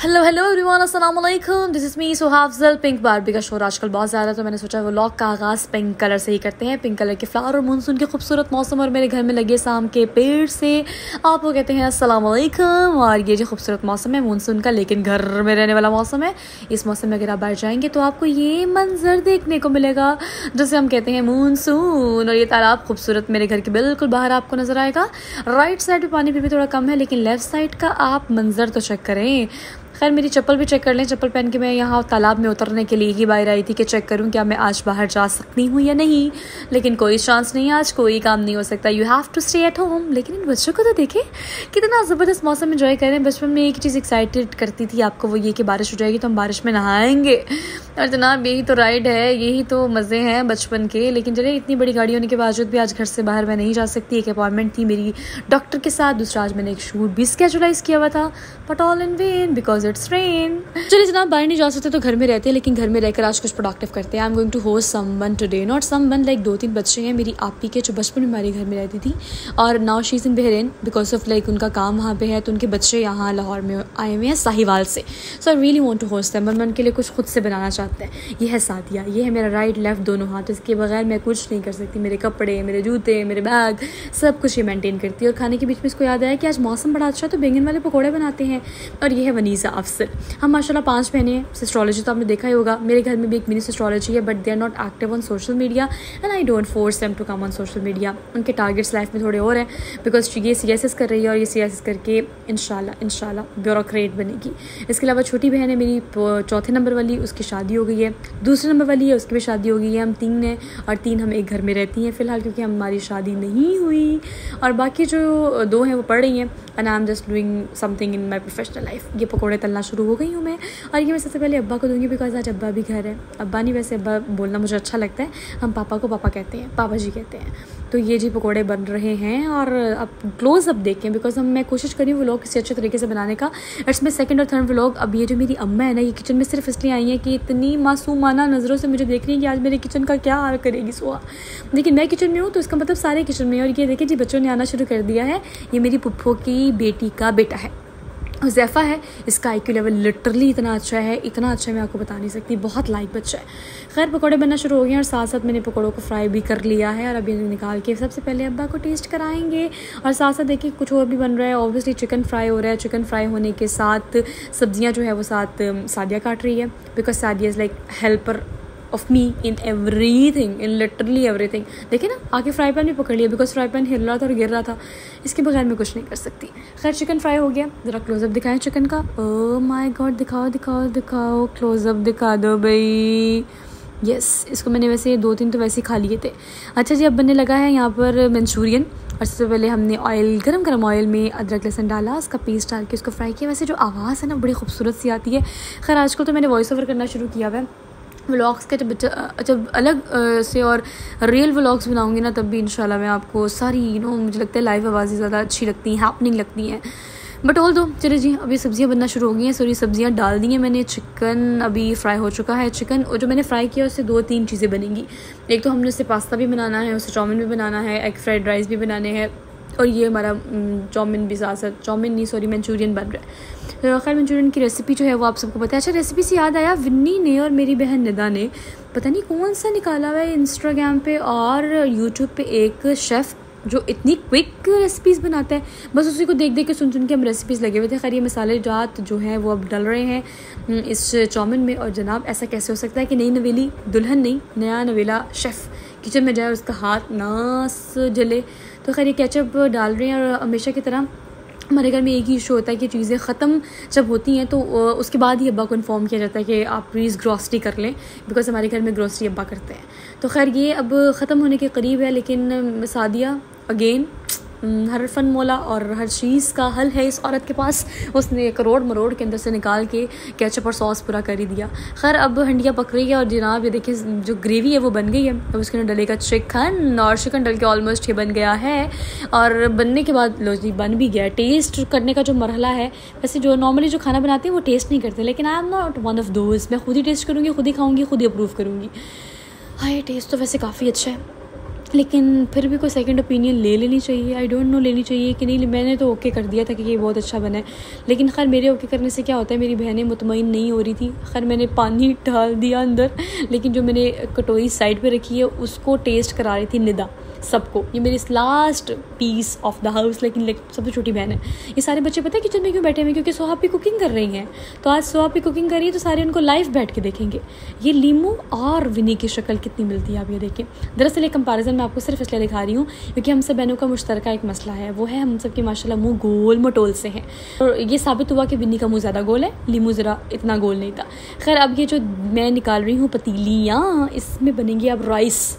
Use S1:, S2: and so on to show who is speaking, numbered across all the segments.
S1: Hello hello everyone, अस्सलाम वालेकुम। This is me सुहाफजल। पिंक बारबी का शोर आजकल बहुत ज़्यादा है, तो मैंने सोचा व्लॉग का आगाज़ पिंक कलर से ही करते हैं। पिंक कलर के फ्लावर और मानसून के खूबसूरत मौसम और मेरे घर में लगे शाम के पेड़ से आप वो कहते हैं अस्सलाम वालेकुम। और ये जो खूबसूरत मौसम है मानसून का, लेकिन घर में रहने वाला मौसम है। इस मौसम में अगर आप बाहर जाएंगे तो आपको ये मंजर देखने को मिलेगा जिसे हम कहते हैं मानसून। और ये तालाब खूबसूरत मेरे घर के बिल्कुल बाहर आपको नज़र आएगा। राइट साइड पे पानी भी थोड़ा कम है, लेकिन लेफ़्ट साइड का आप मंजर तो चेक करें। खैर मेरी चप्पल भी चेक कर लें। चप्पल पहन के मैं यहाँ तालाब में उतरने के लिए ही बाहर आई थी कि चेक करूँ क्या मैं आज बाहर जा सकती हूँ या नहीं, लेकिन कोई चांस नहीं, आज कोई काम नहीं हो सकता। You have to stay at home. लेकिन इन बच्चों को तो देखें कितना ज़बरदस्त मौसम एंजॉय कर रहे हैं। बचपन में एक चीज़ एक्साइटेड करती थी आपको, वो ये कि बारिश हो जाएगी तो हम बारिश में नहाएंगे। और जनाब यही तो राइड है, यही तो मज़े हैं बचपन के। लेकिन चलिए, इतनी बड़ी गाड़ी होने के बावजूद भी आज घर से बाहर मैं नहीं जा सकती। एक अपॉइंटमेंट थी मेरी डॉक्टर के साथ, दूसरा आज मैंने एक शूट भी स्केजुलाइज किया हुआ था, but all in when because it's rain. चलिए जनाब, बाहर नहीं जा सकते तो घर में रहते हैं, लेकिन घर में रहकर आज कुछ प्रोडक्टिव करते हैं। I am going to host someone today, not someone like 2-3 बच्चे हैं मेरी आपी के जो बचपन में हमारे घर में रहती थी, और now she is in Bahrain because of like उनका काम वहाँ पे है, तो उनके बच्चे यहाँ लाहौर में आए हुए हैं साहिवाल से। So I really want to host them, मैं उनके लिए कुछ खुद से बनाना चाहते हैं। ये है सादिया, ये है मेरा राइट लेफ्ट दोनों हाथ, इसके बगैर मैं कुछ नहीं कर सकती। मेरे कपड़े, मेरे जूते, मेरे बैग, सब कुछ ये मेंटेन करती है। और खाने के बीच में इसको याद आया कि आज मौसम बड़ा अच्छा है तो बैंगन वाले पकौड़े बनाते हैं। और ये है वनीसा अफसर। हम माशाल्लाह 5 बहनें हैं। सिस्ट्रोलॉजी तो आपने देखा ही होगा। मेरे घर में भी एक मिनी सिस्ट्रोलॉजी है, but they are not active on social media and I don't force them to come on social media. उनके टारगेट्स लाइफ में थोड़े और हैं बिकॉज ये CSS कर रही है, और ये CSS करके इंशाल्लाह ब्यूरोक्रेट बनेगी। इसके अलावा छोटी बहन है मेरी 4थे नंबर वाली, उसकी शादी हो गई है। दूसरे नंबर वाली है, उसकी भी शादी हो गई है। हम 3 हैं, और 3 हम एक घर में रहती हैं फ़िलहाल, क्योंकि हमारी शादी नहीं हुई। और बाकी जो 2 हैं वो पढ़ रही हैं, and I am just doing something in my professional life. ये पकौड़े तलना शुरू हो गई हूँ मैं, और ये मैं सबसे पहले अब्बा को दूंगी बिकॉज आज अब्बा भी घर है। अब्बा नहीं, वैसे अब्बा बोलना मुझे अच्छा लगता है, हम पापा को पापा कहते हैं, पापा जी कहते हैं। तो ये जी पकौड़े बन रहे हैं, और अब क्लोज अप देखें बिकॉज मैं कोशिश करी व्लॉग किसी अच्छे तरीके से बनाने का। इट्स माई 2nd और 3rd व्लॉग। अब ये जो मेरी अम्मा है ना, ये किचन में सिर्फ इसलिए आई है कि इतनी मासूमाना नज़रों से मुझे देख रही है कि आज मेरे किचन का क्या हाल करेगी सुहा। लेकिन मैं किचन में हूँ तो इसका मतलब सारे किचन में है। और ये देखिए जी, बच्चों ने आना शुरू कर दिया है। ये मेरी पुप्पो की बेटी का बेटा है, ज़ैफ़ा है। इसका IQ लेवल लिटरली इतना अच्छा है, इतना अच्छा मैं आपको बता नहीं सकती, बहुत लाइक बच्चा है। खैर पकौड़े बनना शुरू हो गए हैं, और साथ साथ मैंने पकौड़ों को फ्राई भी कर लिया है, और अभी निकाल के सबसे पहले अब्बा को टेस्ट कराएंगे। और साथ साथ देखिए कुछ और भी बन रहा है। ऑब्वियसली चिकन फ्राई हो रहा है। चिकन फ्राई होने के साथ सब्जियाँ जो है वो साथ सादिया काट रही है, because Sadia is like helper of me in everything, in literally everything. देखिए ना, आके फ्राई पैन भी पकड़ लिया बिकॉज फ्राई पैन हिल रहा था और गिर रहा था। इसके बगैर मैं कुछ नहीं कर सकती। खैर चिकन फ्राई हो गया, ज़रा क्लोजअप दिखाएं चिकन का। ओह माय गॉड, दिखाओ दिखाओ दिखाओ, क्लोजअप दिखा दो भाई। यस, इसको मैंने वैसे 2-3 तो वैसे ही खा लिए थे। अच्छा जी, अब बनने लगा है यहाँ पर मंचूरियन। और सबसे पहले हमने ऑयल, गरम ऑयल में अदरक लहसुन डाला, उसका पेस्ट डाल के उसको फ्राई किया। वैसे जो आवाज़ है ना बड़ी खूबसूरत सी आती है। खैर आजकल तो मैंने वॉइस ओवर करना शुरू किया हुआ है व्लॉग्स के। जब अलग से और रियल व्लॉग्स बनाऊंगी ना, तब भी इंशाल्लाह मैं आपको सारी मुझे लगता है लाइव आवाज़ें ज़्यादा अच्छी लगती हैं, हैपनिंग लगती हैं। बट ऑल दो चले जी, अभी सब्जियां बनना शुरू हो गई हैं। सॉरी, सब्जियां डाल दी हैं मैंने। चिकन अभी फ्राई हो चुका है। चिकन और जो मैंने फ्राई किया उससे 2-3 चीज़ें बनेंगी। एक तो हमने उससे पास्ता भी बनाना है, उससे चाउमीन भी बनाना है, एग फ्राइड राइस भी बनाने हैं, और ये हमारा चाउमीन भी साथ साथ, चाउमीन नहीं सॉरी मंचूरियन बन रहा है। तो खैर मंचूरियन की रेसिपी जो है वो आप सबको पता है। अच्छा, रेसिपी से याद आया, विन्नी ने और मेरी बहन निदा ने पता नहीं कौन सा निकाला हुआ है इंस्टाग्राम पे और यूट्यूब पे एक शेफ़ जो इतनी क्विक रेसिपीज़ बनाता है। बस उसी को देख देख के सुन के हम रेसिपीज़ लगे हुए थे। खैर ये मसाले जात जो हैं वो अब डल रहे हैं इस चाउमीन में। और जनाब ऐसा कैसे हो सकता है कि नई नवेली दुल्हन नहीं, नया नवेला शेफ़ किचन में जाए और उसका हाथ ना जले। तो खैर ये केचप डाल रहे हैं, और हमेशा की तरह हमारे घर में एक ही इशू होता है कि चीज़ें ख़त्म जब होती हैं तो उसके बाद ही अब्बा को इन्फॉर्म किया जाता है कि आप प्लीज़ ग्रॉसरी कर लें, बिकॉज हमारे घर में ग्रॉसरी अब्बा करते हैं। तो खैर ये अब ख़त्म होने के करीब है, लेकिन सादिया अगेन हर फन मोला और हर चीज़ का हल है इस औरत के पास। उसने करोड़ मरोड़ के अंदर से निकाल के केचप और सॉस पूरा कर ही दिया। खैर अब हंडिया पक रही है, और जनाब ये देखिए जो ग्रेवी है वो बन गई है। अब उसके अंदर डलेगा चिकन, और चिकन डल के ऑलमोस्ट ही बन गया है। और बनने के बाद लो जी बन भी गया। टेस्ट करने का जो मरहला है, वैसे जो नॉर्मली जो खाना बनाते हैं वो टेस्ट नहीं करते, लेकिन I am not one of those. मैं खुद ही टेस्ट करूँगी, खुद ही खाऊँगी, खुद ही अप्रूव करूँगी। हाँ, ये टेस्ट तो वैसे काफ़ी अच्छा है। लेकिन फिर भी कोई सेकंड ओपिनियन ले लेनी चाहिए। आई डोंट नो लेनी चाहिए कि नहीं। मैंने तो ओके कर दिया था कि ये बहुत अच्छा बना है, लेकिन खैर मेरे ओके करने से क्या होता है, मेरी बहनें मुतमईन नहीं हो रही थी। खैर मैंने पानी डाल दिया अंदर, लेकिन जो मैंने कटोरी साइड पे रखी है उसको टेस्ट करा रही थी निदा सबको। ये मेरी last piece of the house, लेकिन सबसे छोटी बहन है। ये सारे बच्चे पता है किचन में क्यों बैठे हुए, क्योंकि सोहा भी कुकिंग कर रही हैं। तो आज सोहा भी कुकिंग कर रही है तो सारे उनको लाइव बैठ के देखेंगे। ये लीमू और विनी की शक्ल कितनी मिलती है आप ये देखें। दरअसल एक कंपैरिजन मैं आपको सिर्फ इसलिए दिखा रही हूँ क्योंकि हम सब बहनों का मुश्तरका एक मसला है, वो है हम सब के माशाल्लाह मुँह गोल मटोल से हैं। और ये साबित हुआ कि विनी का मुँह ज़्यादा गोल है, लीमू ज़रा इतना गोल नहीं था। खैर अब ये जो मैं निकाल रही हूँ पतीलियाँ, इसमें बनेंगी अब राइस।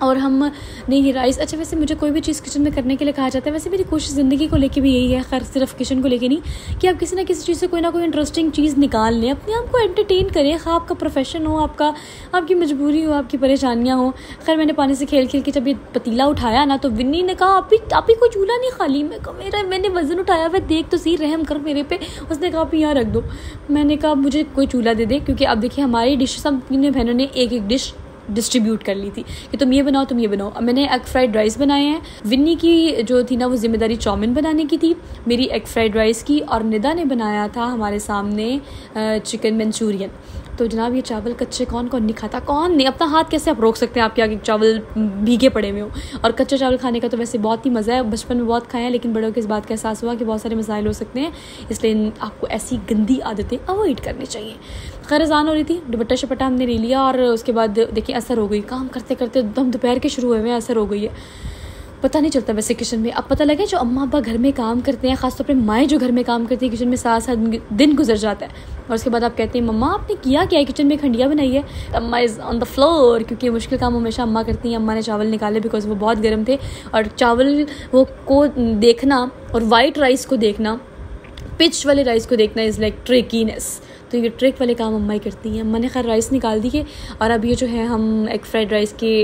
S1: और हम नहीं ये राइस, अच्छा वैसे मुझे कोई भी चीज़ किचन में करने के लिए कहा जाता है, वैसे मेरी कोशिश ज़िंदगी को लेके भी यही है, खैर सिर्फ किचन को लेके नहीं, कि आप किसी ना किसी चीज़ से कोई ना कोई इंटरेस्टिंग चीज़ निकाल लें, अपने आप को एंटरटेन करें। खा आपका प्रोफेशन हो, आपकी मजबूरी हो, आपकी परेशानियाँ हो। खैर मैंने पानी से खेल खेल के जब ये पतीला उठाया ना, तो विन्नी ने कहा आप ही कोई चूल्हा नहीं खाली। मैंने वज़न उठाया हुआ, देख तो सही, रहम कर मेरे पे। उसने कहा आप यहाँ रख दो। मैंने कहा मुझे कोई चूल्हा दे दे, क्योंकि अब देखिए हमारी डिश सब तीनों बहनों ने एक एक डिश डिस्ट्रीब्यूट कर ली थी कि तुम ये बनाओ तुम ये बनाओ। अब मैंने एग फ्राइड राइस बनाए हैं। विन्नी की जो थी ना वो जिम्मेदारी चाउमीन बनाने की थी, मेरी एग फ्राइड राइस की, और निदा ने बनाया था हमारे सामने चिकन मंचूरियन। तो जनाब ये चावल कच्चे कौन नहीं खाता, कौन नहीं। अपना हाथ कैसे आप रोक सकते हैं आपके आगे चावल भीगे पड़े हुए हो। और कच्चे चावल खाने का तो वैसे बहुत ही मज़ा है, बचपन में बहुत खाए हैं, लेकिन बड़ों को इस बात का एहसास हुआ कि बहुत सारे मसाइल हो सकते हैं, इसलिए आपको ऐसी गंदी आदतें अवॉइड करनी चाहिए। खैर अज़ान हो रही थी, दुपट्टा शपट्टा हमने ले लिया, और उसके बाद देखिए असर हो गई, काम करते करते एकदम दोपहर के शुरू हुए हुए असर हो गई है। पता नहीं चलता वैसे किचन में। अब पता लगे जो अम्मा अब्बा घर में काम करते हैं, ख़ासतौर पे माएँ जो घर में काम करती है किचन में, साथ साथ दिन गुजर जाता है, और उसके बाद आप कहते हैं मम्मा आपने किया क्या है किचन में, खंडिया बनाई है। अम्मा इज़ ऑन द फ्लोर, क्योंकि मुश्किल काम हमेशा अम्मा करती हैं। अम्मा ने चावल निकाले बिकॉज वो बहुत गर्म थे, और चावल वो को देखना और वाइट राइस को देखना, पिच वाले राइस को देखना इज़ लाइक ट्रिकीनेस। तो ये ट्रिक वाले काम अम्मा ही करती हैं। अम्मा ने खैर राइस निकाल दी है, और अब ये जो है हम एग फ्राइड राइस के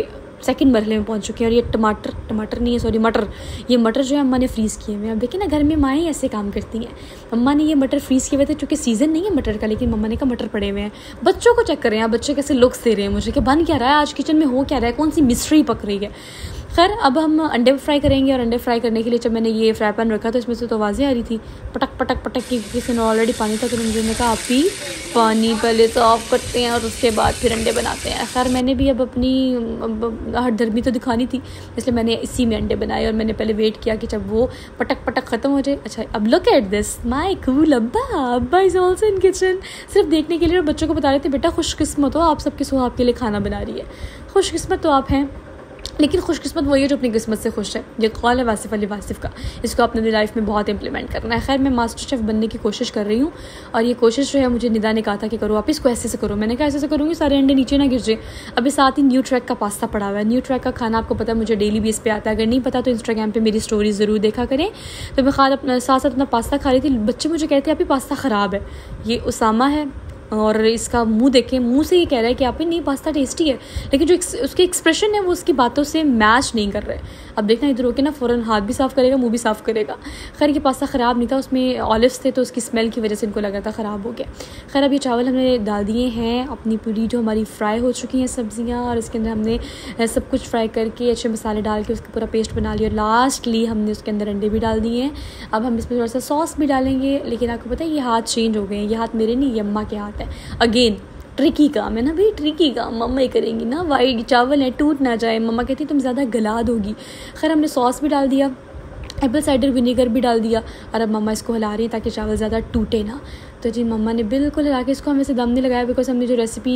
S1: सेकंड मरहले में पहुंच चुके हैं। और ये टमाटर नहीं है, सॉरी मटर, ये मटर जो है अम्मा ने फ्रीज़ किए हुए हैं। अब देखिए ना घर में माएँ ऐसे काम करती हैं। अम्मा ने ये मटर फ्रीज़ किए हुए थे, चूँकि सीज़न नहीं है मटर का, लेकिन मम्मा ने कहा मटर पड़े हुए हैं। बच्चों को चेक करें आप, बच्चे कैसे लुक्स दे रहे हैं मुझे कि बन क्या रहा है आज किचन में, हो क्या रहा है, कौन सी मिस्ट्री पक रही है। खैर अब हम अंडे फ्राई करेंगे, और अंडे फ्राई करने के लिए जब मैंने ये फ्राई पैन रखा तो इसमें से तो आवाज़ें आ रही थी पटक पटक पटक की, किसी ने ऑलरेडी पानी था, तो मुझे ने कहा आप ही पानी पहले तो ऑफ करते हैं और उसके बाद फिर अंडे बनाते हैं। खैर मैंने भी अब अपनी हठधर्मी तो दिखानी थी, इसलिए मैंने इसी में अंडे बनाए, और मैंने पहले वेट किया कि जब वो पटक पटक ख़त्म हो जाए। अच्छा अब look at this, my cool अब्बा इज़ ऑल्सो इन किचन, सिर्फ देखने के लिए। और बच्चों को बता रहे थे बेटा खुशकिस्मत हो, आप सबके सुहा आपके लिए खाना बना रही है। खुशकिस्मत तो आप हैं, लेकिन खुशकिस्मत वही है जो अपनी किस्मत से खुश है। ये कौल है वासिफ़ अली वासिफ़ का, इसको अपने लाइफ में बहुत इंप्लीमेंट करना है। खैर मैं मास्टर शेफ़ बनने की कोशिश कर रही हूँ, और ये कोशिश जो है मुझे निदा ने कहा था कि करो आप इसको ऐसे से करो। मैंने कहा ऐसे से करूँगी सारे अंडे नीचे ना गिर जाए। अभी साथ ही न्यू ट्रैक का पास्ता पड़ा हुआ है। न्यू ट्रैक का खाना आपको पता है मुझे डेली बेस पे आता है, अगर नहीं पता तो इंस्टाग्राम पर मेरी स्टोरी ज़रूर देखा करें। तो मैं अपना साथ साथ अपना पास्ता खा रही थी, बच्चे मुझे कहते हैं आप ही पास्ता ख़राब है। ये उसामा है, और इसका मुंह देखें, मुंह से ये कह रहा है कि आप ही नहीं पास्ता टेस्टी है, लेकिन जो उसके एक्सप्रेशन है वो उसकी बातों से मैच नहीं कर रहे। अब देखना इधर होके ना फ़ौरन हाथ भी साफ़ करेगा, मुंह भी साफ़ करेगा। खैर ये पास्ता ख़राब नहीं था, उसमें ऑलिव्स थे तो उसकी स्मेल की वजह से इनको लगा था ख़राब हो गया। खैर अब ये चावल हमने डाल दिए हैं, अपनी पूरी जो हमारी फ्राई हो चुकी हैं सब्ज़ियाँ, और इसके अंदर हमने सब कुछ फ्राई करके अच्छे मसाले डाल के उसका पूरा पेस्ट बना लिया। और लास्टली हमने उसके अंदर अंडे भी डाल दिए हैं। अब हम इसमें थोड़ा सा सॉस भी डालेंगे, लेकिन आपको पता है ये हाथ चेंज हो गए हैं, ये हाथ मेरे नहीं, ये अम्मा के हाथ है। अगेन ट्रिकी काम है ना भाई, ट्रिकी काम मम्मा ही करेंगी ना, वाइट चावल है टूट ना जाए। मम्मा कहती तुम ज़्यादा गला दोगी। खैर हमने सॉस भी डाल दिया, एप्पल साइडर विनेगर भी डाल दिया, और अब मम्मा इसको हिला रही है ताकि चावल ज़्यादा टूटे ना। तो जी मम्मा ने बिल्कुल हिला के इसको हमें से दम नहीं लगाया, बिकॉज हमने जो रेसिपी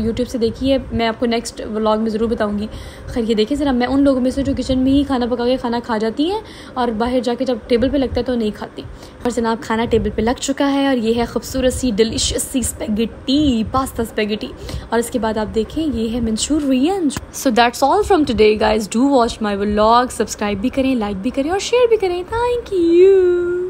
S1: यूट्यूब से देखी है, मैं आपको नेक्स्ट व्लॉग में ज़रूर बताऊंगी। खैर ये देखिए ज़रा, मैं उन लोगों में से जो किचन में ही खाना पका के खाना खा जाती हैं, और बाहर जाके जब टेबल पे लगता है तो नहीं खाती। और जनाब खाना टेबल पे लग चुका है, और ये है खूबसूरत सी डिलिशियस सी स्पेगेटी, पास्ता स्पेगेटी, और इसके बाद आप देखें ये है Manchurian. So that's all from today guys, do watch my vlog, subscribe भी करें, लाइक भी करें और शेयर भी करें। Thank you.